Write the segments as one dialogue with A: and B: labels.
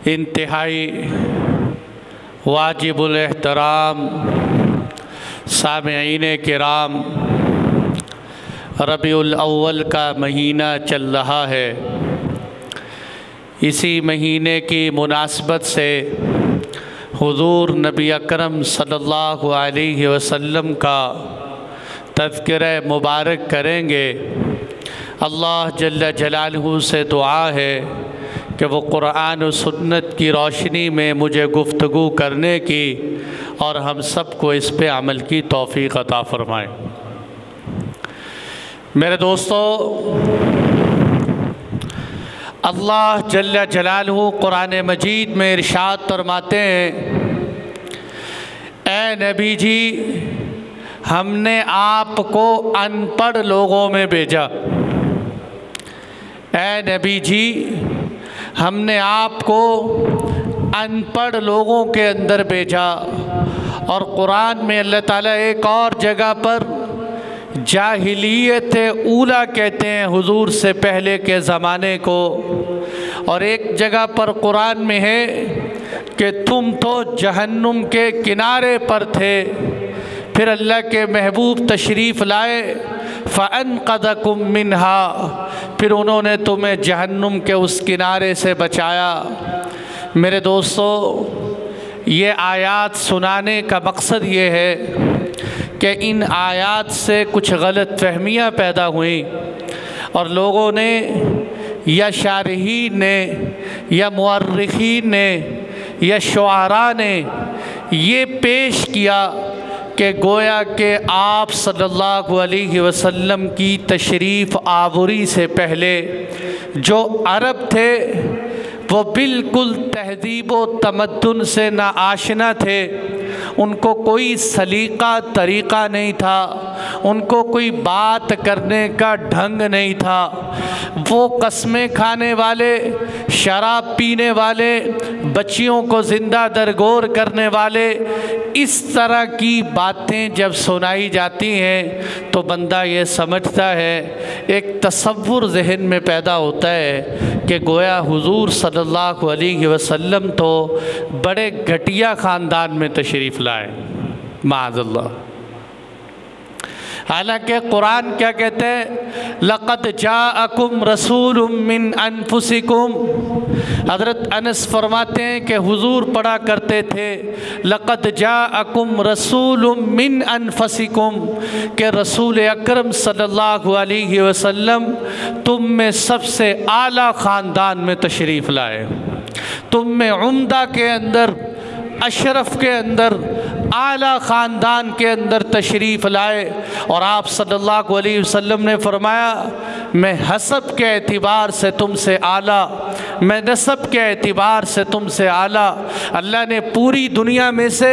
A: انتہائی واجب الاحترام سامعین کرام، ربیع الاول کا مہینہ چل رہا ہے۔ اسی مہینے کی مناسبت سے حضور نبی اکرم صلی اللہ علیہ وسلم کا تذکرہ مبارک کریں گے۔ اللہ جل جلالہ سے دعا ہے کہ وہ قرآن و سنت کی روشنی میں مجھے گفتگو کرنے کی اور ہم سب کو اس پہ عمل کی توفیق عطا فرمائے۔ میرے دوستو، اللہ جل جلالہ قرآن مجید میں ارشاد فرماتے ہیں، اے نبی جی، ہم نے آپ کو ان پڑھ لوگوں میں بھیجا۔ اے نبی جی، ہم نے آپ کو ان پڑھ لوگوں کے اندر بھیجا۔ اور قرآن میں اللہ تعالیٰ ایک اور جگہ پر جاہلیت اولیٰ کہتے ہیں حضور سے پہلے کے زمانے کو، اور ایک جگہ پر قرآن میں ہے کہ تم تو جہنم کے کنارے پر تھے، پھر اللہ کے محبوب تشریف لائے فَأَنْقَذَكُم مِّنْهَا، پھر انہوں نے تمہیں جہنم کے اس کنارے سے بچایا۔ میرے دوستو، یہ آیات سنانے کا مقصد یہ ہے کہ ان آیات سے کچھ غلط فہمیاں پیدا ہوئیں، اور لوگوں نے یا شارحین نے یا مورخین نے یا شعراء نے یہ پیش کیا کہ گویا کہ آپ صلی اللہ علیہ وسلم کی تشریف آوری سے پہلے جو عرب تھے وہ بالکل تہذیب و تمدن سے ناآشنا تھے، ان کو کوئی سلیقہ طریقہ نہیں تھا، ان کو کوئی بات کرنے کا ڈھنگ نہیں تھا، وہ قسمیں کھانے والے، شراب پینے والے، بچیوں کو زندہ درگور کرنے والے، اس طرح کی باتیں جب سنائی جاتی ہیں تو بندہ یہ سمجھتا ہے، ایک تصور ذہن میں پیدا ہوتا ہے کہ گویا حضور صلی اللہ علیہ وسلم تو بڑے گھٹیا خاندان میں تشریف لائے، معاذ اللہ۔ حالانکہ قرآن کیا کہتے ہیں؟ لَقَدْ جَاءَكُمْ رَسُولٌ مِّنْ أَنفُسِكُمْ۔ حضرت انس فرماتے ہیں کہ حضور پڑھا کرتے تھے لَقَدْ جَاءَكُمْ رَسُولٌ مِّنْ أَنفُسِكُمْ، کہ رسول اکرم صلی اللہ علیہ وسلم تم میں سب سے اعلیٰ خاندان میں تشریف لائے، تم میں عمدہ کے اندر، اشرف کے اندر، اعلیٰ خاندان کے اندر تشریف لائے۔ اور آپ صلی اللہ علیہ وسلم نے فرمایا، میں حسب کے اعتبار سے تم سے اعلیٰ، میں نسب کے اعتبار سے تم سے اعلیٰ۔ اللہ نے پوری دنیا میں سے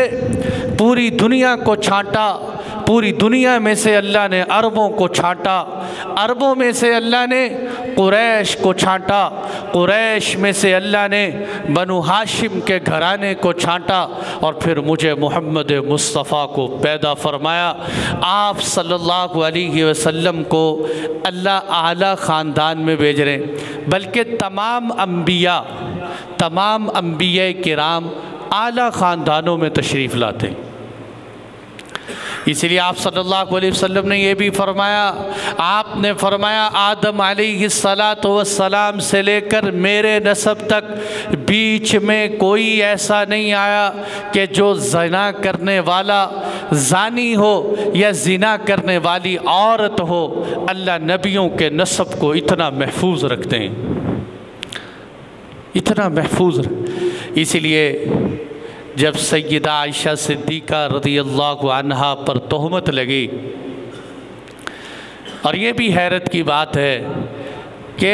A: پوری دنیا کو چھانٹا، پوری دنیا میں سے اللہ نے عربوں کو چھانٹا، عربوں میں سے اللہ نے قریش کو چھانٹا، قریش میں سے اللہ نے بنو ہاشم کے گھرانے کو چھانٹا، اور پھر مجھے محمد مصطفیٰ کو پیدا فرمایا۔ آپ صلی اللہ علیہ وسلم کو اللہ اعلیٰ خاندان میں بھیج رہے ہیں، بلکہ تمام انبیاء کرام اعلیٰ خاندانوں میں تشریف لاتے ہیں۔ اس لیے آپ صلی اللہ علیہ وسلم نے یہ بھی فرمایا، آپ نے فرمایا آدم علیہ السلام سے لے کر میرے نسب تک بیچ میں کوئی ایسا نہیں آیا کہ جو زنا کرنے والا زانی ہو یا زنا کرنے والی عورت ہو۔ اللہ نبیوں کے نسب کو اتنا محفوظ رکھتے ہیں، اتنا محفوظ۔ اس لیے جب سیدہ عائشہ صدیقہ رضی اللہ عنہا پر تہمت لگی، اور یہ بھی حیرت کی بات ہے کہ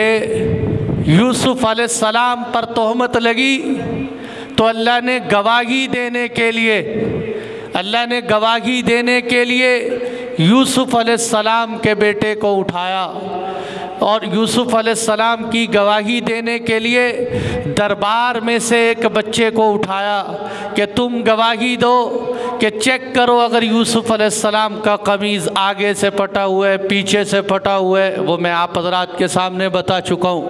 A: یوسف علیہ السلام پر تہمت لگی تو اللہ نے گواہی دینے کے لیے یوسف علیہ السلام کے بیٹے کو اٹھایا، اور یوسف علیہ السلام کی گواہی دینے کے لیے دربار میں سے ایک بچے کو اٹھایا کہ تم گواہی دو کہ چیک کرو اگر یوسف علیہ السلام کا قمیض آگے سے پھٹا ہوا ہے، پیچھے سے پھٹا ہوا ہے، وہ میں آپ حضرات کے سامنے بتا چکا ہوں۔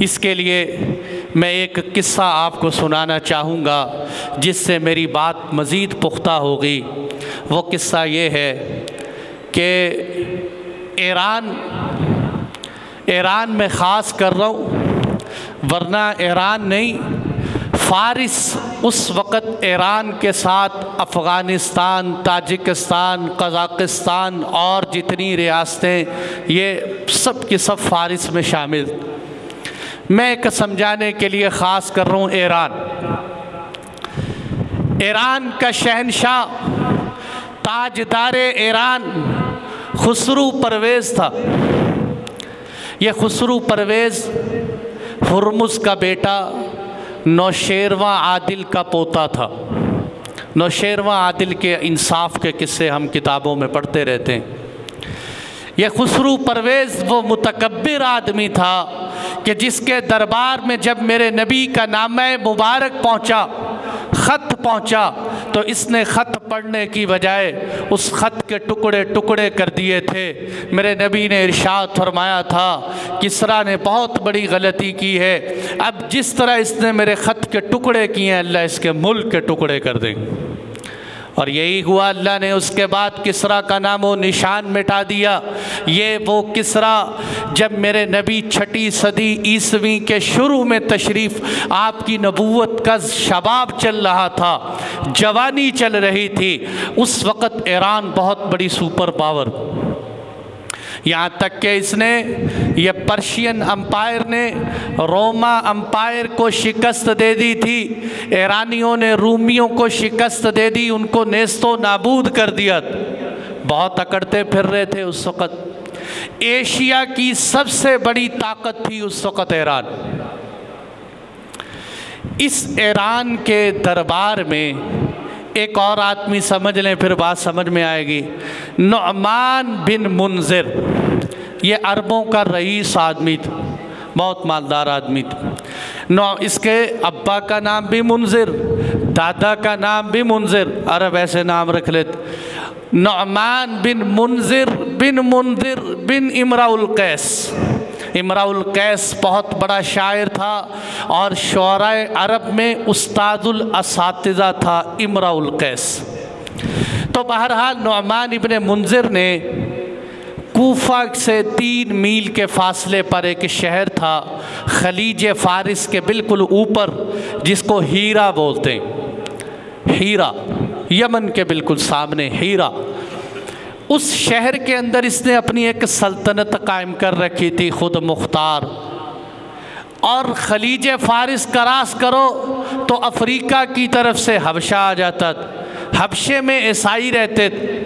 A: اس کے لیے میں ایک قصہ آپ کو سنانا چاہوں گا جس سے میری بات مزید پختہ ہوگی۔ وہ قصہ یہ ہے کہ ایران میں خاص کر رہا ہوں، ورنہ ایران نہیں، فارس اس وقت ایران کے ساتھ افغانستان، تاجکستان، قزاقستان اور جتنی ریاستیں یہ سب کی سب فارس میں شامل۔ میں ایک سمجھانے کے لیے خاص کر رہا ہوں ایران کا شہنشاہ تاجدار ایران خسرو پرویز تھا۔ یہ خسرو پرویز ہرمز کا بیٹا نوشیروان عادل کا پوتا تھا۔ نوشیروان عادل کے انصاف کے قصے ہم کتابوں میں پڑھتے رہتے ہیں۔ یہ خسرو پرویز وہ متکبر آدمی تھا کہ جس کے دربار میں جب میرے نبی کا نامہ مبارک پہنچا، خط پہنچا، تو اس نے خط پڑھنے کی بجائے اس خط کے ٹکڑے ٹکڑے کر دیے تھے۔ میرے نبی نے ارشاد فرمایا تھا کسریٰ نے بہت بڑی غلطی کی ہے، اب جس طرح اس نے میرے خط کے ٹکڑے کیے ہیں اللہ اس کے ملک کے ٹکڑے کر دیں گے۔ اور یہی ہوا، اللہ نے اس کے بعد کسریٰ کا نام و نشان مٹا دیا۔ یہ وہ کسریٰ جب میرے نبی 6 صدی عیسوی کے شروع میں تشریف، آپ کی نبوت کا شباب چل رہا تھا، جوانی چل رہی تھی، اس وقت ایران بہت بڑی سپر پاور، یہاں تک کہ اس نے، یہ پرشین امپائر نے روما امپائر کو شکست دے دی تھی، ایرانیوں نے رومیوں کو شکست دے دی، ان کو نیست و نابود کر دیا، بہت اکڑتے پھر رہے تھے اس وقت۔ ایشیا کی سب سے بڑی طاقت تھی اس وقت ایران۔ اس ایران کے دربار میں ایک اور آدمی، سمجھ لیں پھر بات سمجھ میں آئے گی، نعمان بن منذر، یہ عربوں کا رئیس آدمی تھا، بہت مالدار آدمی تھا۔ اس کے ابا کا نام بھی منذر، دادا کا نام بھی منذر، عرب ایسے نام رکھ لیتے۔ نعمان بن منذر بن امرؤ القیس۔ امرؤ القیس بہت بڑا شاعر تھا اور شعراء عرب میں استاد الاساتذہ تھا امرؤ القیس۔ تو بہرحال نعمان ابن منذر نے کوفہ سے 3 میل کے فاصلے پر ایک شہر تھا خلیج فارس کے بالکل اوپر، جس کو ہیرا بولتے ہیں، ہیرا، یمن کے بالکل سامنے ہیرا۔ اس شہر کے اندر اس نے اپنی ایک سلطنت قائم کر رکھی تھی خود مختار، اور خلیج فارس کراس کرو تو افریقہ کی طرف سے حبشہ آ جاتا تھا، حبشے میں عیسائی رہتے تھے،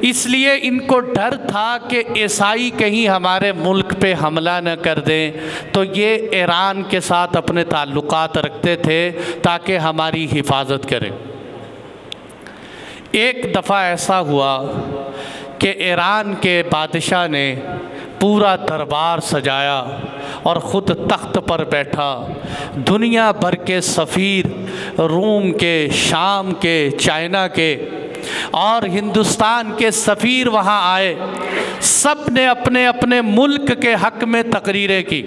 A: اس لیے ان کو ڈر تھا کہ عیسائی کہیں ہمارے ملک پہ حملہ نہ کر دیں، تو یہ ایران کے ساتھ اپنے تعلقات رکھتے تھے تاکہ ہماری حفاظت کریں۔ ایک دفعہ ایسا ہوا کہ ایران کے بادشاہ نے پورا دربار سجایا اور خود تخت پر بیٹھا، دنیا بھر کے سفیر، روم کے، شام کے، چائنا کے اور ہندوستان کے سفیر وہاں آئے، سب نے اپنے اپنے ملک کے حق میں تقریریں کی۔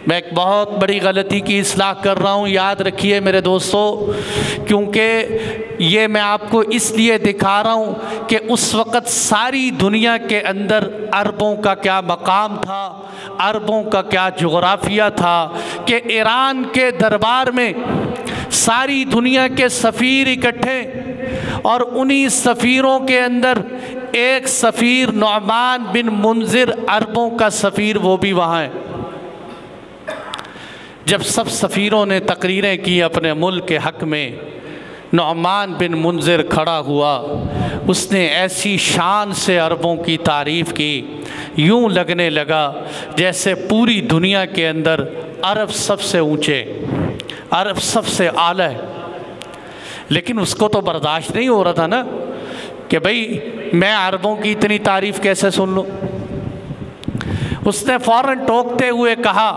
A: میں ایک بہت بڑی غلطی کی اصلاح کر رہا ہوں، یاد رکھیے میرے دوستو، کیونکہ یہ میں آپ کو اس لیے دکھا رہا ہوں کہ اس وقت ساری دنیا کے اندر عربوں کا کیا مقام تھا، عربوں کا کیا جغرافیہ تھا، کہ ایران کے دربار میں ساری دنیا کے سفیر اکٹھے، اور انہی سفیروں کے اندر ایک سفیر نعمان بن منذر، عربوں کا سفیر، وہ بھی وہاں ہے۔ جب سب سفیروں نے تقریریں کی اپنے ملک کے حق میں، نعمان بن منذر کھڑا ہوا، اس نے ایسی شان سے عربوں کی تعریف کی، یوں لگنے لگا جیسے پوری دنیا کے اندر عرب سب سے اونچے، عرب سب سے اعلیٰ ہے۔ لیکن اس کو تو برداشت نہیں ہو رہا تھا نا کہ بھئی میں عربوں کی اتنی تعریف کیسے سن لوں۔ اس نے فوراً ٹوکتے ہوئے کہا،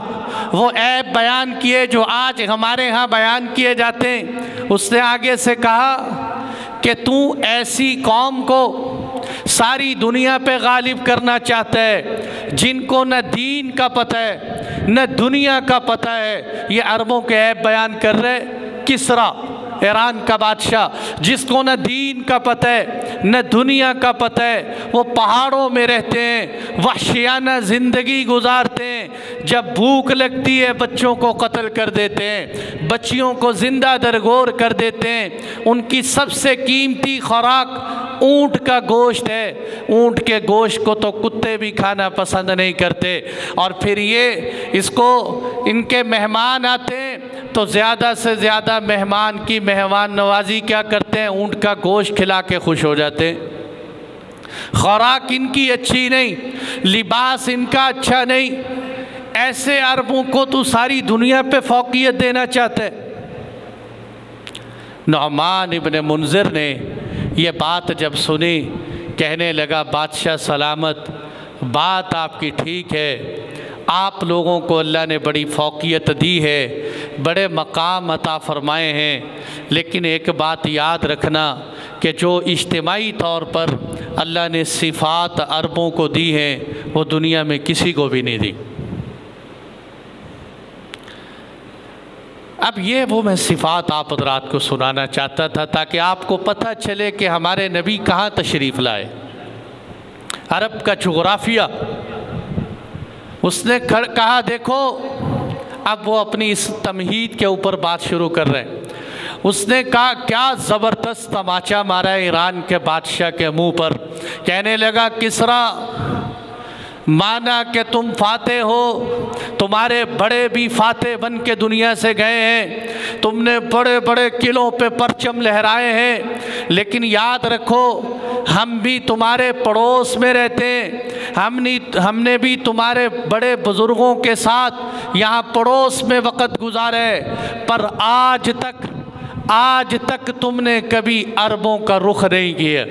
A: وہ عیب بیان کیے جو آج ہمارے ہاں بیان کیے جاتے ہیں۔ اس نے آگے سے کہا کہ تو ایسی قوم کو ساری دنیا پہ غالب کرنا چاہتا ہے جن کو نہ دین کا پتہ ہے، نہ دنیا کا پتہ ہے۔ یہ عربوں کے عیب بیان کر رہے کسریٰ، ایران کا بادشاہ، جس کو نہ دین کا پتہ ہے نہ دنیا کا پتہ ہے، وہ پہاڑوں میں رہتے ہیں، وحشیانہ زندگی گزارتے ہیں، جب بھوک لگتی ہے بچوں کو قتل کر دیتے ہیں، بچیوں کو زندہ درگور کر دیتے ہیں۔ ان کی سب سے قیمتی خوراک اونٹ کا گوشت ہے، اونٹ کے گوشت کو تو کتے بھی کھانا پسند نہیں کرتے، اور پھر یہ اس کو ان کے مہمان آتے ہیں تو زیادہ سے زیادہ مہمان کی مہمان نوازی کیا کرتے ہیں؟ اونٹ کا گوشت کھلا کے خوش ہو جاتے ہیں۔ خوراک ان کی اچھی نہیں، لباس ان کا اچھا نہیں، ایسے عربوں کو تو ساری دنیا پہ فوقیت دینا چاہتے ہیں۔ نعمان ابن منذر نے یہ بات جب سنی، کہنے لگا بادشاہ سلامت، بات آپ کی ٹھیک ہے، آپ لوگوں کو اللہ نے بڑی فوقیت دی ہے، بڑے مقام عطا فرمائے ہیں، لیکن ایک بات یاد رکھنا کہ جو اجتماعی طور پر اللہ نے صفات عربوں کو دی ہیں وہ دنیا میں کسی کو بھی نہیں دی۔ اب یہ وہ میں صفات آپ حضرات کو سنانا چاہتا تھا تاکہ آپ کو پتہ چلے کہ ہمارے نبی کہاں تشریف لائے۔ عرب کا جغرافیہ، اس نے کہا دیکھو، اب وہ اپنی اس تمہید کے اوپر بات شروع کر رہے ہیں۔ اس نے کہا کیا زبردست تماچا مارا ہے ایران کے بادشاہ کے منہ پر، کہنے لگا کسریٰ، مانا کہ تم فاتح ہو، تمہارے بڑے بھی فاتح بن کے دنیا سے گئے ہیں، تم نے بڑے بڑے قلعوں پہ پرچم لہرائے ہیں، لیکن یاد رکھو ہم بھی تمہارے پڑوس میں رہتے ہیں، ہم نے بھی تمہارے بڑے بزرگوں کے ساتھ یہاں پڑوس میں وقت گزارا ہے، پر آج تک تم نے کبھی عربوں کا رخ نہیں کیا۔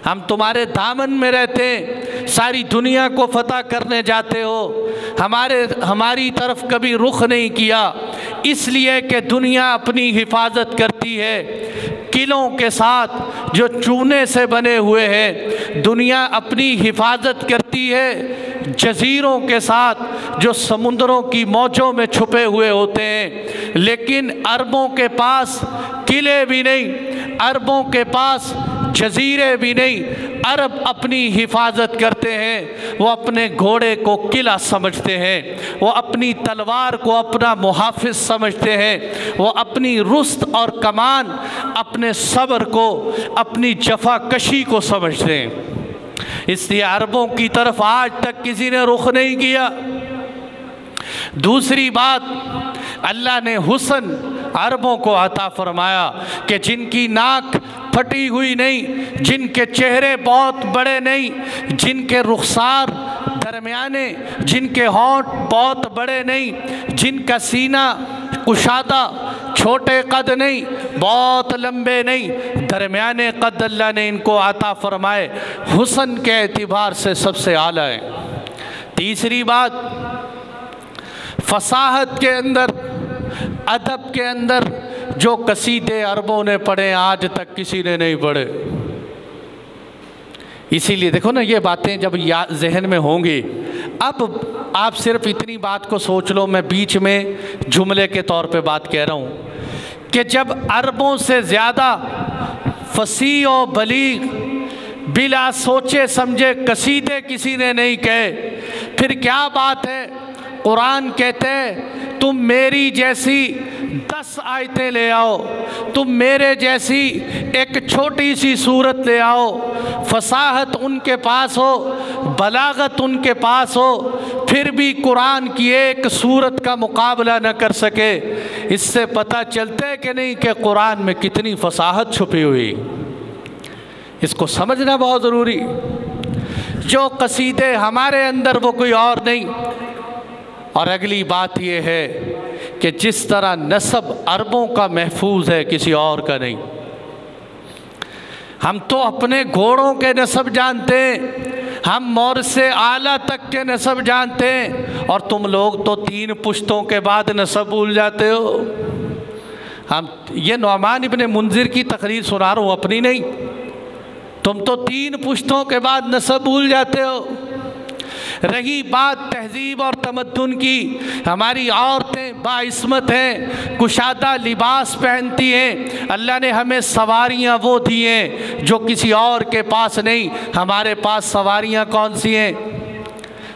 A: ہم تمہارے دامن میں رہتے ہیں، ساری دنیا کو فتح کرنے جاتے ہو، ہماری طرف کبھی رخ نہیں کیا، اس لیے کہ دنیا اپنی حفاظت کرتی ہے قلعوں کے ساتھ جو چونے سے بنے ہوئے ہیں، دنیا اپنی حفاظت کرتی ہے جزیروں کے ساتھ جو سمندروں کی موجوں میں چھپے ہوئے ہوتے ہیں، لیکن عربوں کے پاس قلعے بھی نہیں، عربوں کے پاس جزیرے بھی نہیں، عرب اپنی حفاظت کرتے ہیں، وہ اپنے گھوڑے کو قلعہ سمجھتے ہیں، وہ اپنی تلوار کو اپنا محافظ سمجھتے ہیں، وہ اپنی رست اور کمان، اپنے صبر کو، اپنی جفا کشی کو سمجھتے ہیں، اس لیے عربوں کی طرف آج تک کسی نے رخ نہیں کیا۔ دوسری بات، اللہ نے حسن عربوں کو عطا فرمایا کہ جن کی ناک پھٹی ہوئی نہیں، جن کے چہرے بہت بڑے نہیں، جن کے رخسار درمیانے، جن کے ہونٹ بہت بڑے نہیں، جن کا سینہ کشادہ، چھوٹے قد نہیں، بہت لمبے نہیں، درمیانے قد اللہ نے ان کو عطا فرمائے، حسن کے اعتبار سے سب سے اعلیٰ ہیں۔ تیسری بات، فصاحت کے اندر، ادب کے اندر جو قصیدے عربوں نے پڑھے آج تک کسی نے نہیں پڑھے۔ اسی لیے دیکھو نا، یہ باتیں جب ذہن میں ہوں گی، اب آپ صرف اتنی بات کو سوچ لو، میں بیچ میں جملے کے طور پہ بات کہہ رہا ہوں کہ جب عربوں سے زیادہ فصیح و بلیغ بلا سوچے سمجھے قصیدے کسی نے نہیں کہے، پھر کیا بات ہے؟ قرآن کہتے ہیں تم میری جیسی 10 آیتیں لے آؤ، تم میرے جیسی ایک چھوٹی سی صورت لے آؤ، فصاحت ان کے پاس ہو، بلاغت ان کے پاس ہو، پھر بھی قرآن کی ایک صورت کا مقابلہ نہ کر سکے۔ اس سے پتہ چلتا ہے کہ نہیں کہ قرآن میں کتنی فصاحت چھپی ہوئی، اس کو سمجھنا بہت ضروری۔ جو قصیدے ہمارے اندر وہ کوئی اور نہیں۔ اور اگلی بات یہ ہے کہ جس طرح نسب عربوں کا محفوظ ہے کسی اور کا نہیں۔ ہم تو اپنے گھوڑوں کے نسب جانتے ہیں، ہم مور سے اعلیٰ تک کے نسب جانتے ہیں، اور تم لوگ تو 3 پشتوں کے بعد نسب بھول جاتے ہو۔ یہ نعمان ابن منذر کی تقریر سنا رہا ہوں، اپنی نہیں۔ تم تو 3 پشتوں کے بعد نسب بھول جاتے ہو۔ رہی بات تہذیب اور تمدن کی، ہماری عورتیں باعصمت ہیں، کشادہ لباس پہنتی ہیں۔ اللہ نے ہمیں سواریاں وہ دی ہیں جو کسی اور کے پاس نہیں۔ ہمارے پاس سواریاں کون سی ہیں؟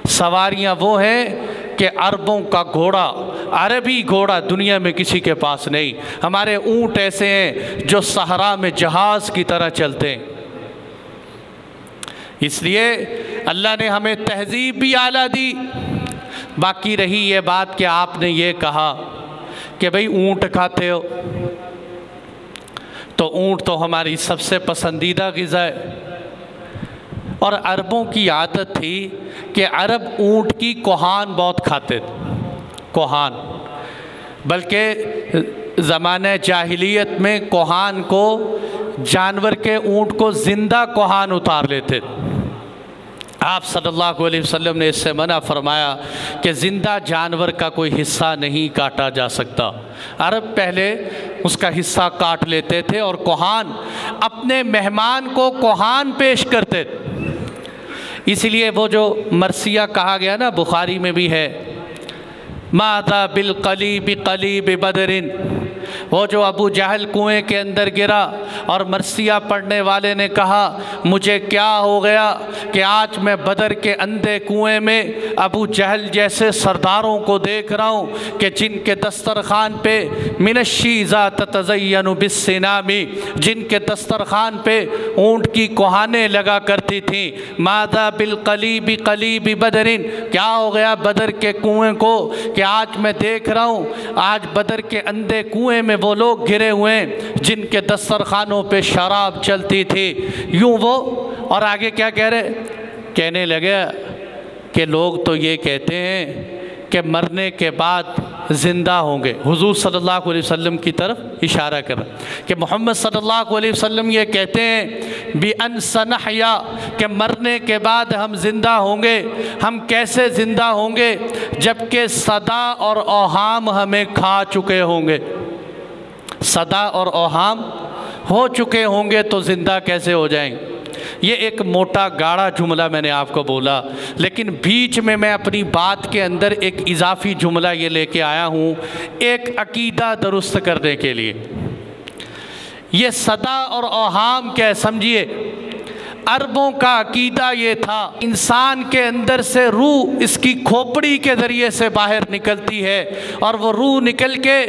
A: سواریاں وہ ہیں کہ عربوں کا گھوڑا، عربی گھوڑا دنیا میں کسی کے پاس نہیں۔ ہمارے اونٹ ایسے ہیں جو صحرا میں جہاز کی طرح چلتے ہیں۔ اس لیے اللہ نے ہمیں تہذیب بھی اعلیٰ دی۔ باقی رہی یہ بات کہ آپ نے یہ کہا کہ بھئی اونٹ کھاتے ہو، تو اونٹ تو ہماری سب سے پسندیدہ غذا ہے، اور عربوں کی عادت تھی کہ عرب اونٹ کی کوہان بہت کھاتے تھے، کوہان، بلکہ زمانہ جاہلیت میں کوہان کو، جانور کے اونٹ کو زندہ کوہان اتار لیتے تھے۔ آپ صلی اللہ علیہ وسلم نے اس سے منع فرمایا کہ زندہ جانور کا کوئی حصہ نہیں کاٹا جا سکتا۔ عرب پہلے اس کا حصہ کاٹ لیتے تھے اور کوہان، اپنے مہمان کو کوہان پیش کرتے تھے۔ اسی لیے وہ جو مرثیہ کہا گیا نا، بخاری میں بھی ہے، ماذا بالقلیب قلیب بدر، وہ جو ابو جہل کنویں کے اندر گرا اور مرثیہ پڑھنے والے نے کہا مجھے کیا ہو گیا کہ آج میں بدر کے اندھے کنویں میں ابو جہل جیسے سرداروں کو دیکھ رہا ہوں کہ جن کے دسترخوان پہ من الشیزہ تتزین بالسنام، جن کے دسترخوان پہ اونٹ کی کوہانیں لگا کرتی تھیں۔ ماذا بالقلیب قلیب بدر، کیا ہو گیا بدر کے کنویں کو کہ آج میں دیکھ رہا ہوں آج بدر کے اندھے کنویں میں وہ لوگ گرے ہوئے ہیں جن کے دسترخوانوں پہ شراب چلتی تھی۔ یوں وہ، اور آگے کیا کہہ رہے، کہنے لگے کہ لوگ تو یہ کہتے ہیں کہ مرنے کے بعد زندہ ہوں گے۔ حضور صلی اللہ علیہ وسلم کی طرف اشارہ کر رہا کہ محمد صلی اللہ علیہ وسلم یہ کہتے ہیں بِأَن سَنَحْيَا، کہ مرنے کے بعد ہم زندہ ہوں گے۔ ہم کیسے زندہ ہوں گے؟ جبکہ صدا اور اوہام ہمیں کھا چکے ہوں گے۔ صدا اور اوہام ہو چکے ہوں گے تو زندہ کیسے ہو جائیں گے؟ یہ ایک موٹا گاڑا جملہ میں نے آپ کو بولا، لیکن بیچ میں اپنی بات کے اندر ایک اضافی جملہ یہ لے کے آیا ہوں ایک عقیدہ درست کرنے کے لیے۔ یہ صدا اور اوہام کیا سمجھیے، عربوں کا عقیدہ یہ تھا انسان کے اندر سے روح اس کی کھوپڑی کے ذریعے سے باہر نکلتی ہے، اور وہ روح نکل کے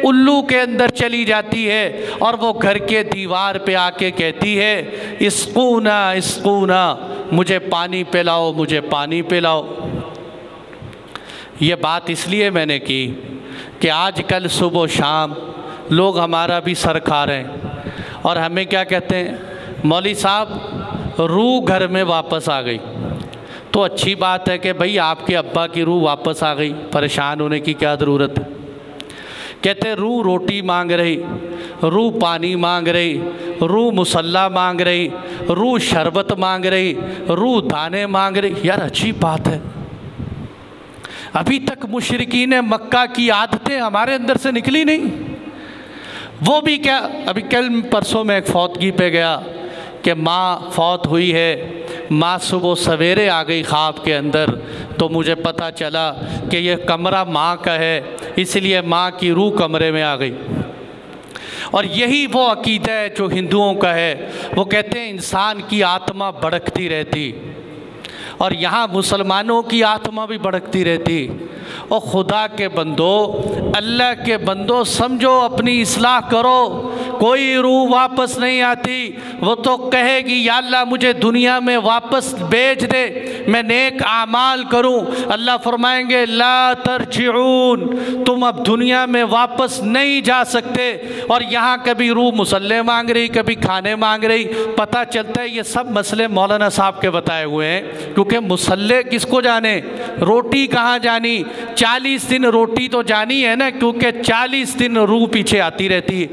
A: الو کے اندر چلی جاتی ہے، اور وہ گھر کے دیوار پہ آ کے کہتی ہے اسقونا اسقونا، مجھے پانی پلاؤ مجھے پانی پلاؤ۔ یہ بات اس لیے میں نے کی کہ آج کل صبح و شام لوگ ہمارا بھی سر کھا رہے ہیں، اور ہمیں کیا کہتے ہیں، مولوی صاحب روح گھر میں واپس آ گئی۔ تو اچھی بات ہے کہ بھئی آپ کے ابا کی روح واپس آ گئی، پریشان ہونے کی کیا ضرورت ہے؟ کہتے روح روٹی مانگ رہی، روح پانی مانگ رہی، روح مصلی مانگ رہی، روح شربت مانگ رہی، روح دانے مانگ رہی۔ یار عجیب بات ہے، ابھی تک مشرکین مکہ کی عادتیں ہمارے اندر سے نکلی نہیں۔ وہ بھی کیا، ابھی کل پرسوں میں ایک فوتگی پہ گیا کہ ماں فوت ہوئی ہے، ماں صبح سویرے آ گئی خواب کے اندر، تو مجھے پتہ چلا کہ یہ کمرہ ماں کا ہے، اس لیے ماں کی روح کمرے میں آ گئی۔ اور یہی وہ عقیدہ ہے جو ہندوؤں کا ہے، وہ کہتے ہیں انسان کی آتما بھڑکتی رہتی، اور یہاں مسلمانوں کی آتما بھی بھڑکتی رہتی۔ اور خدا کے بندو، اللہ کے بندو سمجھو، اپنی اصلاح کرو، کوئی روح واپس نہیں آتی۔ وہ تو کہے گی یا اللہ مجھے دنیا میں واپس بھیج دے، میں نیک اعمال کروں۔ اللہ فرمائیں گے لا ترجعون، تم اب دنیا میں واپس نہیں جا سکتے۔ اور یہاں کبھی روح مصلی مانگ رہی، کبھی کھانے مانگ رہی۔ پتہ چلتا ہے یہ سب مسئلے مولانا صاحب کے بتائے ہوئے ہیں، کیونکہ مصلی کس کو جانے، روٹی کہاں جانی، 40 دن روٹی تو جانی ہے نا، کیونکہ 40 دن روح پیچھے آتی رہتی ہے۔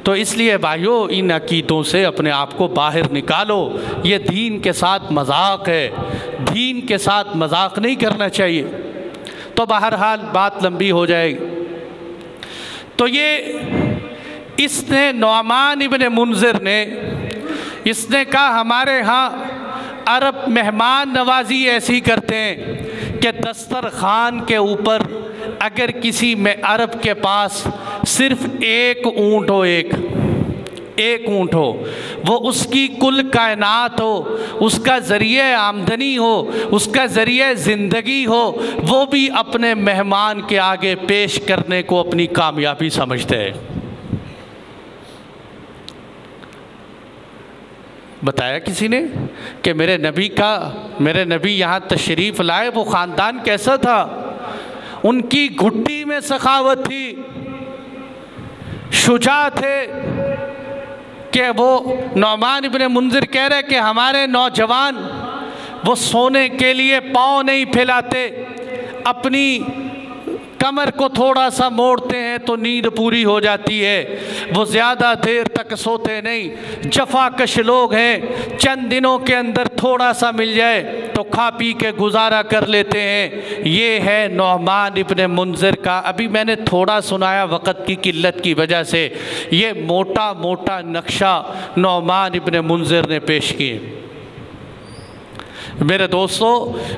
A: تو اس لیے بھائیو ان عقیدوں سے اپنے آپ کو باہر نکالو، یہ دین کے ساتھ مذاق ہے، دین کے ساتھ مذاق نہیں کرنا چاہیے۔ تو بہرحال بات لمبی ہو جائے گی۔ تو یہ اس نے نعمان ابن منذر نے اس نے کہا ہمارے ہاں عرب مہمان نوازی ایسی کرتے ہیں کہ دسترخوان کے اوپر اگر کسی عرب کے پاس صرف ایک اونٹ ہو، ایک اونٹ ہو، وہ اس کی کل کائنات ہو، اس کا ذریعہ آمدنی ہو، اس کا ذریعہ زندگی ہو، وہ بھی اپنے مہمان کے آگے پیش کرنے کو اپنی کامیابی سمجھتے ہیں۔ بتایا کسی نے کہ میرے نبی یہاں تشریف لائے، وہ خاندان کیسا تھا؟ ان کی گھٹی میں سخاوت تھی، شجاع تھے کہ وہ نعمان ابن منذر کہہ رہے کہ ہمارے نوجوان وہ سونے کے لیے پاؤں نہیں پھیلاتے، اپنی کمر کو تھوڑا سا موڑتے ہیں تو نیند پوری ہو جاتی ہے، وہ زیادہ دیر تک سوتے نہیں، جفا کش لوگ ہیں، چند دنوں کے اندر تھوڑا سا مل جائے تو کھا پی کے گزارا کر لیتے ہیں۔ یہ ہے نعمان ابن منذر کا، ابھی میں نے تھوڑا سنایا وقت کی قلت کی وجہ سے، یہ موٹا موٹا نقشہ نعمان ابن منذر نے پیش کیے۔ میرے دوستو،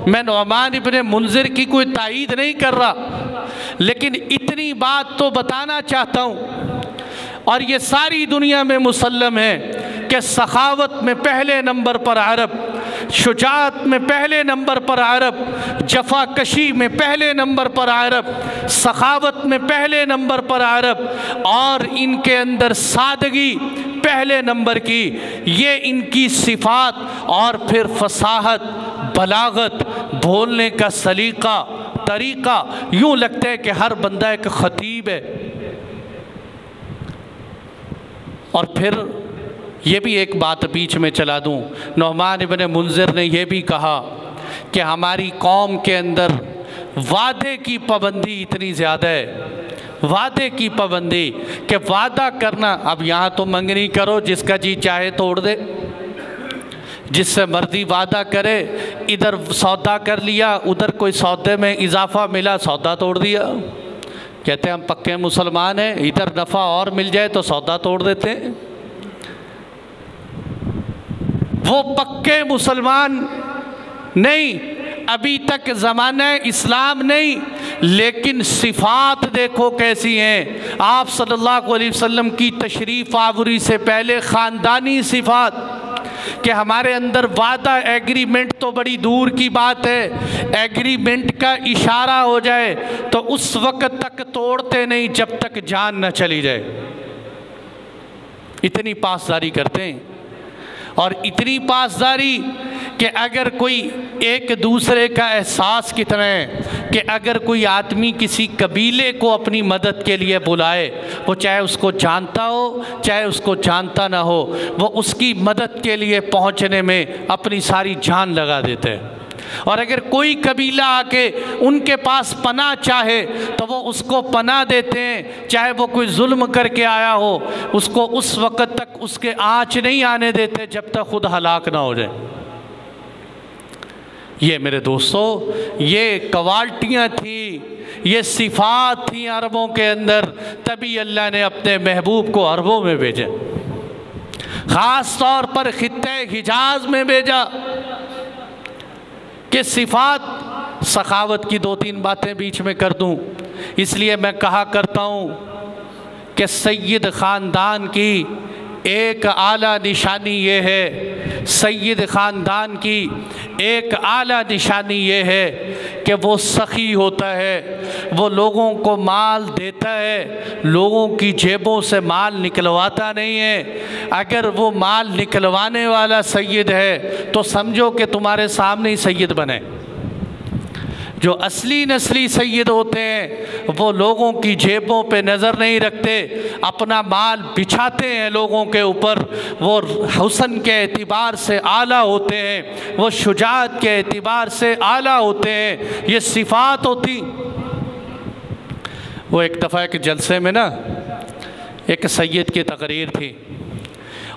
A: میں نعمان ابن منذر کی کوئی تائید نہیں کر رہا، لیکن اتنی بات تو بتانا چاہتا ہوں، اور یہ ساری دنیا میں مسلم ہے کہ سخاوت میں پہلے نمبر پر عرب، شجاعت میں پہلے نمبر پر عرب، جفا کشی میں پہلے نمبر پر عرب، سخاوت میں پہلے نمبر پر عرب، اور ان کے اندر سادگی پہلے نمبر کی۔ یہ ان کی صفات، اور پھر فصاحت، بلاغت، بولنے کا سلیقہ، طریقہ، یوں لگتا ہے کہ ہر بندہ ایک خطیب ہے۔ اور پھر یہ بھی ایک بات بیچ میں چلا دوں، نعمان ابن منذر نے یہ بھی کہا کہ ہماری قوم کے اندر وعدے کی پابندی اتنی زیادہ ہے، وعدے کی پابندی کہ وعدہ کرنا، اب یہاں تو منگنی کرو، جس کا جی چاہے توڑ دے، جس سے مرضی وعدہ کرے، ادھر سودا کر لیا، ادھر کوئی سودے میں اضافہ ملا، سودا توڑ دیا۔ کہتے ہیں ہم پکے مسلمان ہیں، ادھر نفع اور مل جائے تو سودا توڑ دیتے ہیں۔ وہ پکے مسلمان نہیں، ابھی تک زمانہ اسلام نہیں، لیکن صفات دیکھو کیسی ہیں۔ آپ صلی اللہ علیہ وسلم کی تشریف آوری سے پہلے خاندانی صفات، کہ ہمارے اندر وعدہ، ایگریمنٹ تو بڑی دور کی بات ہے، ایگریمنٹ کا اشارہ ہو جائے تو اس وقت تک توڑتے نہیں جب تک جان نہ چلی جائے، اتنی پاسداری کرتے ہیں۔ اور اتنی پاسداری کہ اگر کوئی ایک دوسرے کا احساس کتنا ہے کہ اگر کوئی آدمی کسی قبیلے کو اپنی مدد کے لیے بلائے، وہ چاہے اس کو جانتا ہو چاہے اس کو جانتا نہ ہو، وہ اس کی مدد کے لیے پہنچنے میں اپنی ساری جان لگا دیتے ہیں۔ اور اگر کوئی قبیلہ آ کے ان کے پاس پناہ چاہے تو وہ اس کو پناہ دیتے ہیں، چاہے وہ کوئی ظلم کر کے آیا ہو، اس کو اس وقت تک اس کے آنچ نہیں آنے دیتے جب تک خود ہلاک نہ ہو جائے۔ یہ میرے دوستو، یہ کوالٹیاں تھیں، یہ صفات تھیں عربوں کے اندر، تبھی اللہ نے اپنے محبوب کو عربوں میں بھیجا، خاص طور پر خطہ حجاز میں بھیجا، کہ صفات سخاوت کی دو تین باتیں بیچ میں کر دوں۔ اس لیے میں کہا کرتا ہوں کہ سید خاندان کی ایک اعلیٰ نشانی یہ ہے، سید خاندان کی ایک اعلیٰ نشانی یہ ہے کہ وہ سخی ہوتا ہے، وہ لوگوں کو مال دیتا ہے، لوگوں کی جیبوں سے مال نکلواتا نہیں ہے۔ اگر وہ مال نکلوانے والا سید ہے تو سمجھو کہ تمہارے سامنے ہی سید بنے۔ جو اصلی نسلی سید ہوتے ہیں وہ لوگوں کی جیبوں پہ نظر نہیں رکھتے، اپنا مال بچھاتے ہیں لوگوں کے اوپر، وہ حسن کے اعتبار سے اعلیٰ ہوتے ہیں، وہ شجاعت کے اعتبار سے اعلیٰ ہوتے ہیں، یہ صفات ہوتی۔ وہ ایک دفعہ ایک جلسے میں نا ایک سید کی تقریر تھی،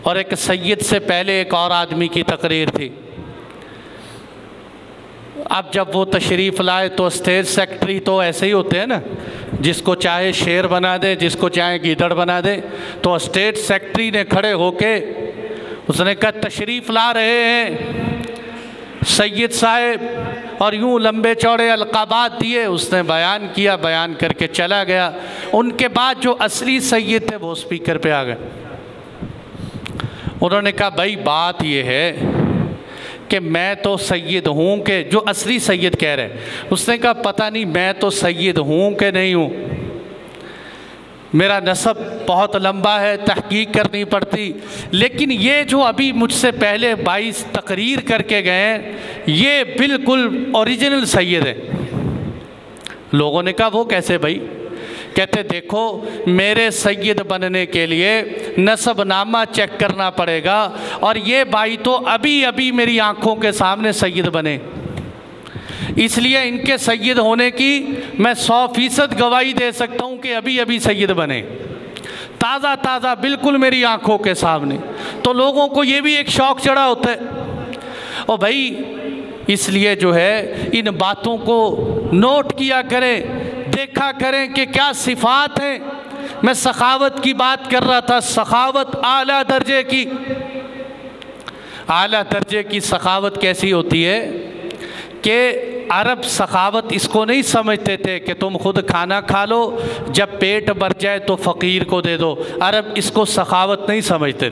A: اور ایک سید سے پہلے ایک اور آدمی کی تقریر تھی۔ اب جب وہ تشریف لائے تو اسٹیج سیکٹری تو ایسے ہی ہوتے ہیں نا، جس کو چاہے شیر بنا دے، جس کو چاہے گیدڑ بنا دے۔ تو اسٹیج سیکٹری نے کھڑے ہو کے اس نے کہا تشریف لا رہے ہیں سید صاحب اور یوں لمبے چوڑے القابات دیے، اس نے بیان کیا، بیان کر کے چلا گیا۔ ان کے بعد جو اصلی سید تھے وہ اسپیکر پہ آ گئے۔ انہوں نے کہا بھائی بات یہ ہے کہ میں تو سید ہوں کہ جو اصلی سید کہہ رہے ہیں۔ اس نے کہا پتہ نہیں میں تو سید ہوں کہ نہیں ہوں، میرا نسب بہت لمبا ہے، تحقیق کرنی پڑتی، لیکن یہ جو ابھی مجھ سے پہلے 22 تقریر کر کے گئے ہیں یہ بالکل اوریجنل سید ہے۔ لوگوں نے کہا وہ کیسے بھائی؟ کہتے دیکھو میرے سید بننے کے لیے نسب نامہ چیک کرنا پڑے گا، اور یہ بھائی تو ابھی ابھی میری آنکھوں کے سامنے سید بنے، اس لیے ان کے سید ہونے کی میں 100% گواہی دے سکتا ہوں کہ ابھی ابھی سید بنے، تازہ تازہ بالکل میری آنکھوں کے سامنے۔ تو لوگوں کو یہ بھی ایک شوق چڑھا ہوتا ہے۔ اور بھائی اس لیے جو ہے ان باتوں کو نوٹ کیا کریں، دیکھا کریں کہ کیا صفات ہیں۔ میں سخاوت کی بات کر رہا تھا، سخاوت اعلیٰ درجے کی، اعلیٰ درجے کی سخاوت کیسی ہوتی ہے کہ عرب سخاوت اس کو نہیں سمجھتے تھے کہ تم خود کھانا کھا لو، جب پیٹ بھر جائے تو فقیر کو دے دو۔ عرب اس کو سخاوت نہیں سمجھتے۔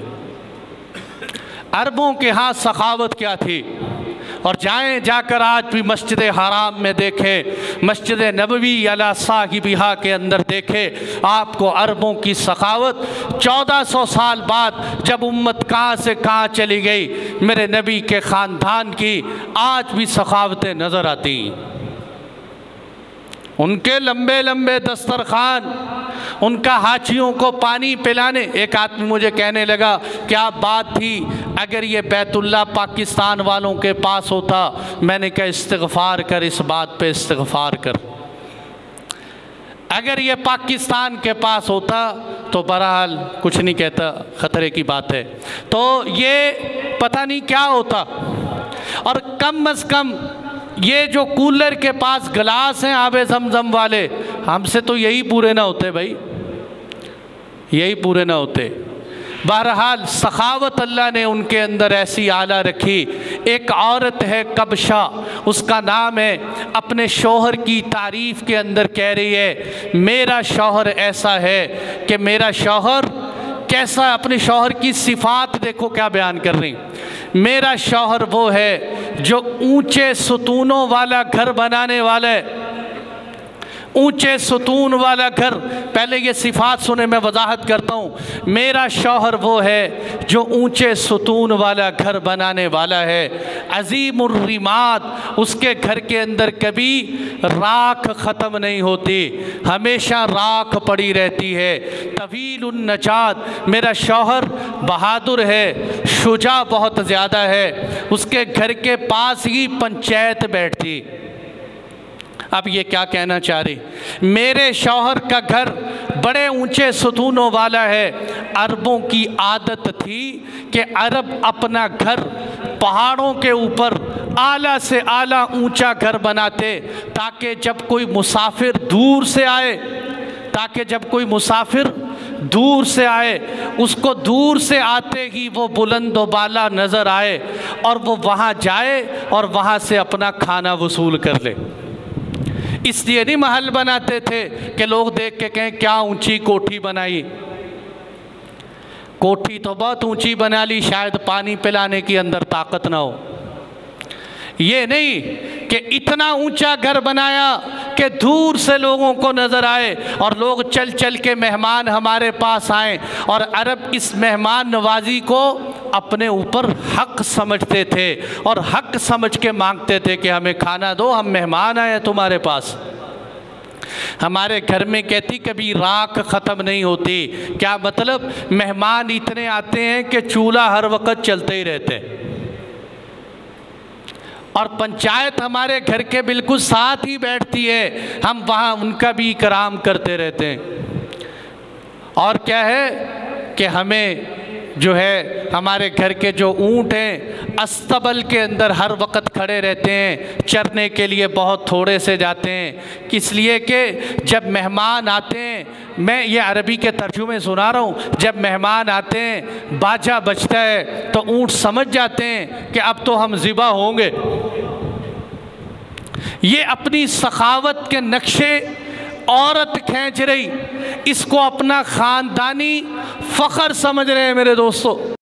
A: عربوں کے ہاں سخاوت کیا تھی؟ اور جا کر آج بھی مسجد حرام میں دیکھیں، مسجد نبوی علی صاحبہا کے اندر دیکھیں، آپ کو عربوں کی سخاوت 1400 سال بعد جب امت کہاں سے کہاں چلی گئی، میرے نبی کے خاندان کی آج بھی سخاوتیں نظر آتی ہیں۔ ان کے لمبے لمبے دسترخوان، ان کا حاجیوں کو پانی پلانے۔ ایک آدمی مجھے کہنے لگا کیا بات تھی اگر یہ بیت اللہ پاکستان والوں کے پاس ہوتا؟ میں نے کہا استغفار کر، اس بات پہ استغفار کر۔ اگر یہ پاکستان کے پاس ہوتا تو بہرحال کچھ نہیں کہتا، خطرے کی بات ہے، تو یہ پتہ نہیں کیا ہوتا۔ اور کم از کم یہ جو کولر کے پاس گلاس ہیں آب زمزم والے، ہم سے تو یہی پورے نہ ہوتے بھائی، یہی پورے نہ ہوتے۔ بہرحال سخاوت اللہ نے ان کے اندر ایسی اعلیٰ رکھی۔ ایک عورت ہے کبشہ، اس کا نام ہے، اپنے شوہر کی تعریف کے اندر کہہ رہی ہے میرا شوہر ایسا ہے کہ میرا شوہر کیسا، اپنے شوہر کی صفات دیکھو کیا بیان کر رہی، میرا شوہر وہ ہے جو اونچے ستونوں والا گھر بنانے والا ہے، اونچے ستون والا گھر۔ پہلے یہ صفات سنیں، میں وضاحت کرتا ہوں۔ میرا شوہر وہ ہے جو اونچے ستون والا گھر بنانے والا ہے، عظیم الرماد، اس کے گھر کے اندر کبھی راکھ ختم نہیں ہوتی، ہمیشہ راکھ پڑی رہتی ہے، طویل النجات، میرا شوہر بہادر ہے، شجاع بہت زیادہ ہے، اس کے گھر کے پاس ہی پنچایت بیٹھتی۔ اب یہ کیا کہنا چاہ رہی؟ میرے شوہر کا گھر بڑے اونچے ستونوں والا ہے۔ عربوں کی عادت تھی کہ عرب اپنا گھر پہاڑوں کے اوپر اعلیٰ سے اعلیٰ اونچا گھر بناتے، تاکہ جب کوئی مسافر دور سے آئے، دور سے آئے اس کو دور سے آتے ہی وہ بلند و بالا نظر آئے، اور وہ وہاں جائے اور وہاں سے اپنا کھانا وصول کر لے۔ اس لیے نہیں محل بناتے تھے کہ لوگ دیکھ کے کہیں کیا اونچی کوٹھی بنائی، کوٹھی تو بہت اونچی بنا لی، شاید پانی پلانے کی اندر طاقت نہ ہو۔ یہ نہیں کہ اتنا اونچا گھر بنایا کہ دور سے لوگوں کو نظر آئے اور لوگ چل چل کے مہمان ہمارے پاس آئیں، اور عرب اس مہمان نوازی کو اپنے اوپر حق سمجھتے تھے اور حق سمجھ کے مانگتے تھے کہ ہمیں کھانا دو، ہم مہمان آئے تمہارے پاس۔ ہمارے گھر میں کہتی کبھی راکھ ختم نہیں ہوتی، کیا مطلب؟ مہمان اتنے آتے ہیں کہ چولہا ہر وقت چلتے ہی رہتے، اور پنچایت ہمارے گھر کے بالکل ساتھ ہی بیٹھتی ہے، ہم وہاں ان کا بھی اکرام کرتے رہتے ہیں۔ اور کیا ہے کہ ہمیں جو ہے ہمارے گھر کے جو اونٹ ہیں استبل کے اندر ہر وقت کھڑے رہتے ہیں، چرنے کے لیے بہت تھوڑے سے جاتے ہیں، کس لیے کہ جب مہمان آتے ہیں، میں یہ عربی کے ترجمے سنا رہا ہوں، جب مہمان آتے ہیں باجا بجتا ہے تو اونٹ سمجھ جاتے ہیں کہ اب تو ہم ذبح ہوں گے۔ یہ اپنی سخاوت کے نقشے عورت کھینچ رہی، اس کو اپنا خاندانی فخر سمجھ رہے ہیں میرے دوستو۔